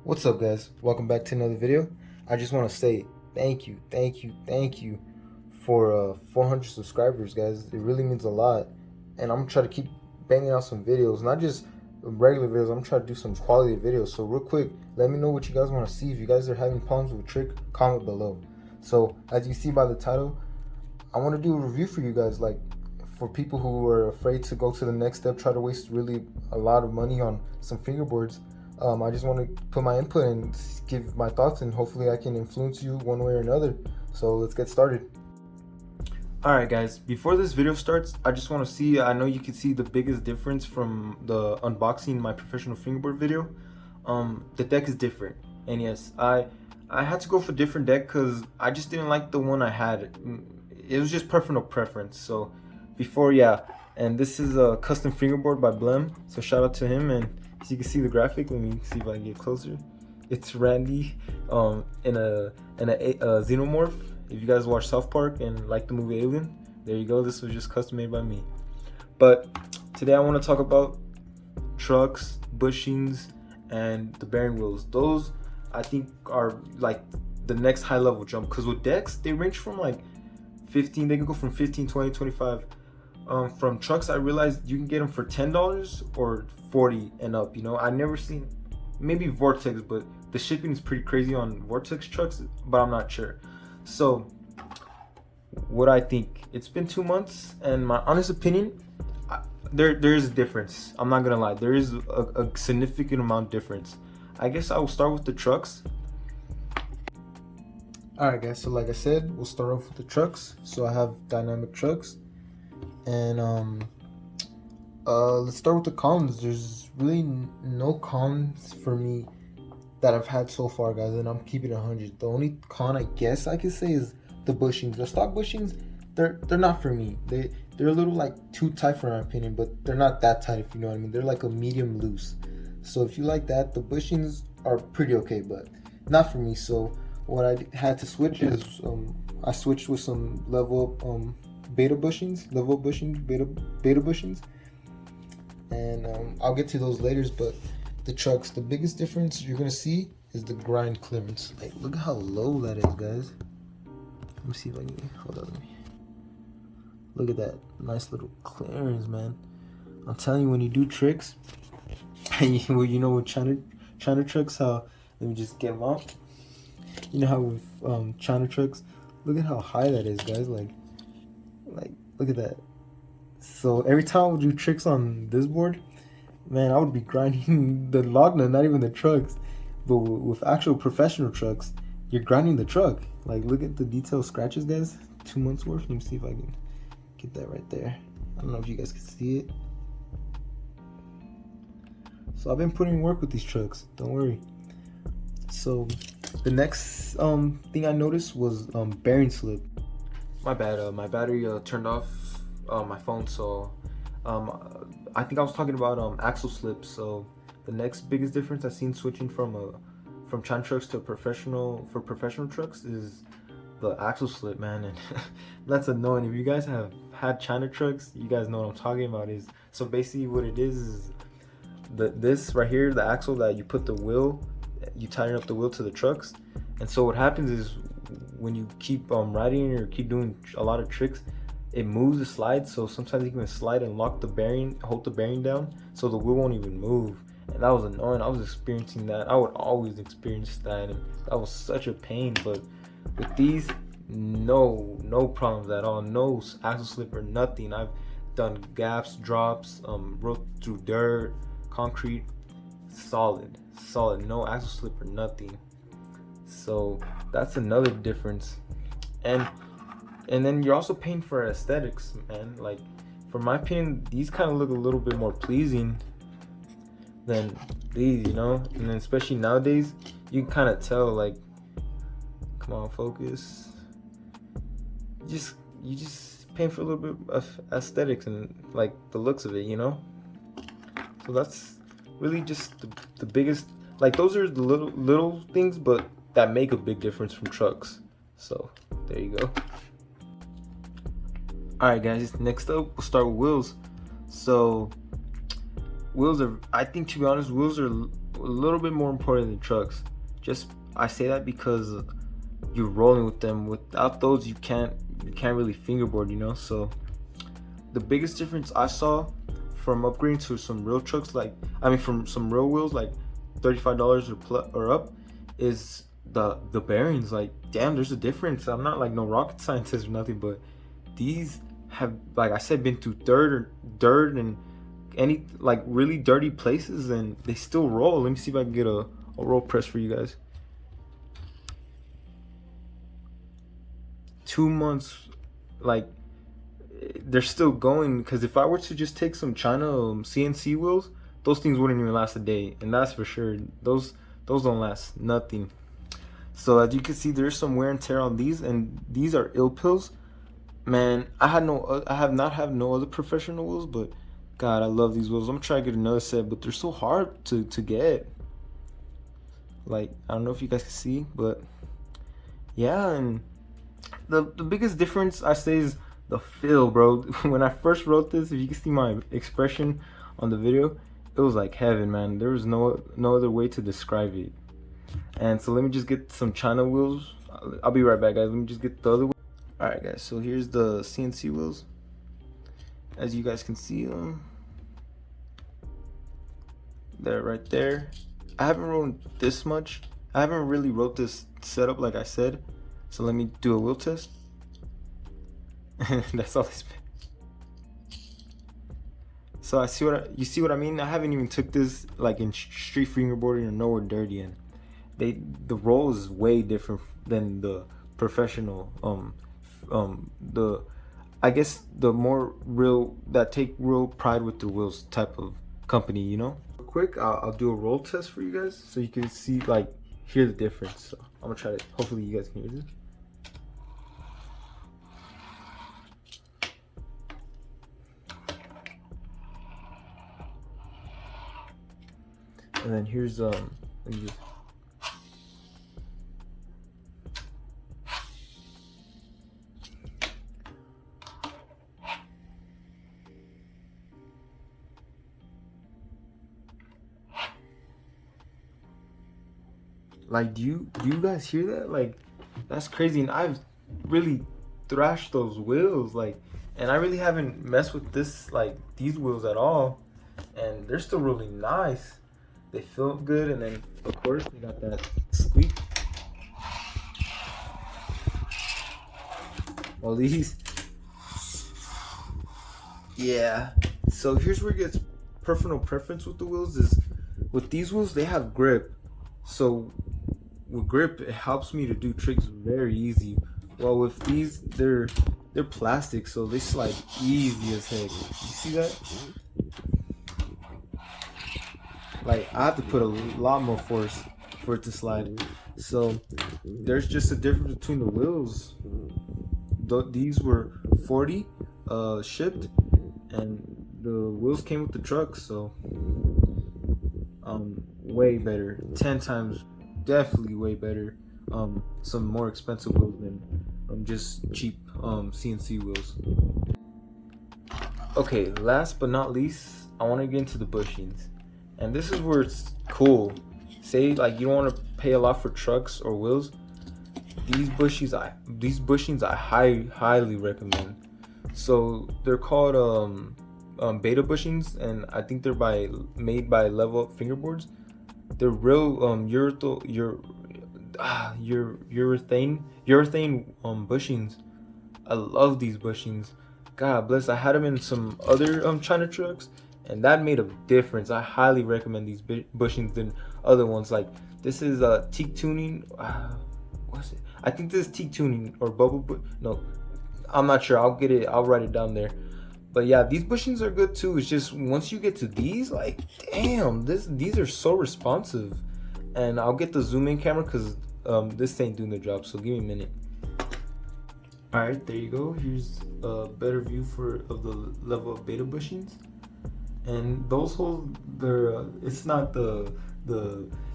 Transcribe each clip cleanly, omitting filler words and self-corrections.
What's up, guys? Welcome back to another video. I just want to say thank you for 400 subscribers, guys. It really means a lot, and I'm gonna try to keep banging out some videos, not just regular videos. I'm trying to do some quality videos. So real quick, let me know what you guys want to see. If you guys are having problems with trick, comment below. So as you see by the title, I want to do a review for you guys, like for people who are afraid to go to the next step, try to waste really a lot of money on some fingerboards. I just want to put my input and give my thoughts, and hopefully I can influence you one way or another. So let's get started. Alright guys, before this video starts, I just want to see, I know you can see the biggest difference from the unboxing my professional fingerboard video. The deck is different, and yes, I had to go for different deck because I just didn't like the one I had. It was just personal preference. So before, yeah, and this is a custom fingerboard by Blem, so shout out to him. And as you can see the graphic, let me see if I can get closer. It's Randy in a xenomorph. If you guys watch South Park and like the movie Alien, there you go. This was just custom made by me. But today I want to talk about trucks, bushings, and the bearing wheels. Those I think are like the next high level jump, because with decks they range from like 15, they can go from 15, 20, 25. From trucks, I realized you can get them for $10 or 40 and up. You know, I never seen, maybe Vortex, but the shipping is pretty crazy on Vortex trucks, but I'm not sure. So what I think, it's been 2 months, and my honest opinion, there is a difference. I'm not gonna lie, there is a significant amount difference. I guess I will start with the trucks. Alright guys, so like I said, we'll start off with the trucks. So I have dynamic trucks, and let's start with the cons. There's really no cons for me that I've had so far, guys, and I'm keeping it 100. The only con I guess I could say is the bushings. The stock bushings, they're not for me. They're a little like too tight for my opinion, but they're not that tight, if you know what I mean. They're like a medium loose. So if you like that, the bushings are pretty okay, but not for me. So what I had to switch is I switched with some level up beta bushings, level up bushings, beta bushings, and I'll get to those later. But the trucks, the biggest difference you're gonna see is the grind clearance. Like, look at how low that is, guys. Let me see if I can hold on. Look at that nice little clearance, man. I'm telling you, when you do tricks, and you know with China trucks, how, let me just get them out. You know how with China trucks, look at how high that is, guys. Like look at that. So every time I would do tricks on this board, man, I would be grinding the log nut, not even the trucks. But with actual professional trucks, you're grinding the truck. Like, look at the detailed scratches, guys. 2 months worth. Let me see if I can get that right there. I don't know if you guys can see it. So I've been putting in work with these trucks, don't worry. So the next thing I noticed was bearing slip. My bad, my battery turned off my phone, so I think I was talking about axle slip. So the next biggest difference I've seen switching from China trucks to professional trucks is the axle slip, man. And that's annoying. If you guys have had China trucks, you guys know what I'm talking about. Is so basically what it is this right here, the axle that you put the wheel, you tighten up the wheel to the trucks. And so what happens is when you keep riding or keep doing a lot of tricks, it moves the slide. So sometimes you can slide and lock the bearing, hold the bearing down, so the wheel won't even move. And that was annoying. I was experiencing that. I would always experience that, and that was such a pain. But with these, no problems at all. No axle slip or nothing. I've done gaps, drops, rode through dirt, concrete, solid, no axle slip or nothing. So that's another difference. And then you're also paying for aesthetics, man. Like, for my opinion, these kind of look a little bit more pleasing than these, you know. And then especially nowadays, you can kind of tell, like, come on, focus. You just paying for a little bit of aesthetics and like the looks of it, you know. So that's really just the biggest, like, those are the little things, but that make a big difference from trucks. So there you go. Alright guys, next up we'll start with wheels. So wheels are, I think, to be honest, wheels are little bit more important than trucks. Just I say that because you're rolling with them. Without those, you can't really fingerboard, you know. So the biggest difference I saw from upgrading to some real trucks, like from some real wheels, like $35 or up, is the bearings. Like, damn, there's a difference. I'm not like no rocket scientist or nothing, but these have, like I said, been through dirt and any like really dirty places, and they still roll. Let me see if I can get a roll press for you guys. 2 months, like they're still going. Because if I were to just take some China CNC wheels, those things wouldn't even last a day, and that's for sure. Those don't last nothing. So as you can see, there's some wear and tear on these, and these are ill-pills. Man, I have not had no other professional wheels, but God, I love these wheels. I'm gonna try to get another set, but they're so hard to get. Like, I don't know if you guys can see, but yeah. And the biggest difference I say is the feel, bro. When I first wrote this, if you can see my expression on the video, it was like heaven, man. There was no other way to describe it. And so let me just get some China wheels. I'll be right back, guys. Let me just get the other wheels. Alright, guys, so here's the CNC wheels. As you guys can see them, they're right there. I haven't wrote this much. I haven't really wrote this setup like I said. So let me do a wheel test. That's all I spent. So you see what I mean? I haven't even took this like in street fingerboarding or nowhere dirty, and the roll is way different than the professional I guess the more real, that take real pride with the wheels type of company, you know. Real quick, I'll do a roll test for you guys so you can see, like, hear the difference. So I'm gonna try to, hopefully you guys can hear this. And then here's let me just, like, do you guys hear that? Like, that's crazy. And I've really thrashed those wheels, like, and I really haven't messed with this, like, these wheels at all, and they're still really nice. They feel good, and then of course they got that squeak. Well, these, yeah. So here's where it gets personal preference with the wheels. Is with these wheels, they have grip. So with grip, it helps me to do tricks very easy. Well, with these, they're plastic, so they slide easy as heck. You see that? Like, I have to put a lot more force for it to slide. So there's just a difference between the wheels. These were 40 shipped, and the wheels came with the truck, so way better, 10 times, definitely way better. Some more expensive wheels than just cheap CNC wheels. Okay, last but not least, I want to get into the bushings, and this is where it's cool. Say, like, you don't want to pay a lot for trucks or wheels. These bushings I highly recommend. So they're called beta bushings, and I think they're made by Level Up fingerboards. They're real urethane bushings. I love these bushings. God bless. I had them in some other China trucks, and that made a difference. I highly recommend these bushings than other ones. Like, this is teak tuning. What's it? I think this is teak tuning or no, I'm not sure. I'll get it. I'll write it down there. But yeah, these bushings are good too. It's just once you get to these, like, damn, these are so responsive. And I'll get the zoom in camera because this ain't doing the job. So give me a minute. All right, there you go. Here's a better view of the Level Up beta bushings. And those holes, it's not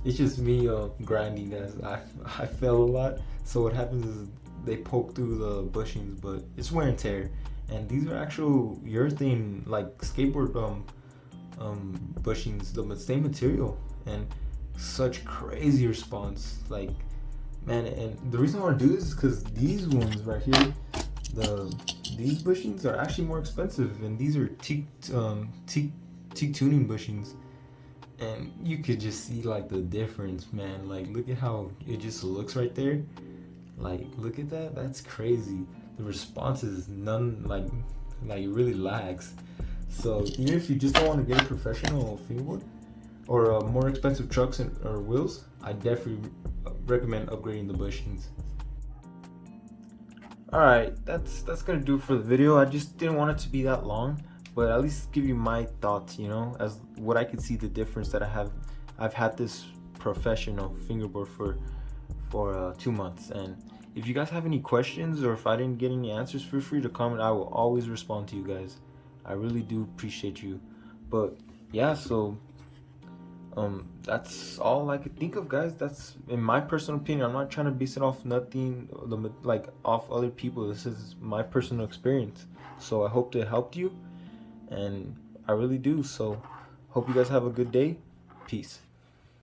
it's just me grinding, as I fail a lot. So what happens is they poke through the bushings, but it's wear and tear. And these are actual urethane, like skateboard bushings, the same material. And such crazy response. Like, man, and the reason I want to do this is because these ones right here, these bushings are actually more expensive, and these are teak tuning bushings, and you could just see like the difference, man. Like, look at how it just looks right there. Like, look at that. That's crazy. The response is none, like it really lags. So even if you just don't want to get a professional fingerboard or more expensive trucks or wheels, I definitely recommend upgrading the bushings. Alright, that's gonna do it for the video. I just didn't want it to be that long, but at least give you my thoughts, you know, as what I could see the difference that I've had this professional fingerboard for 2 months. And if you guys have any questions, or if I didn't get any answers, feel free to comment. I will always respond to you guys. I really do appreciate you. But yeah, so that's all I could think of, guys. That's in my personal opinion. I'm not trying to base it off nothing like off other people. This is my personal experience, so I hope it helped you, and I really do. So hope you guys have a good day. Peace.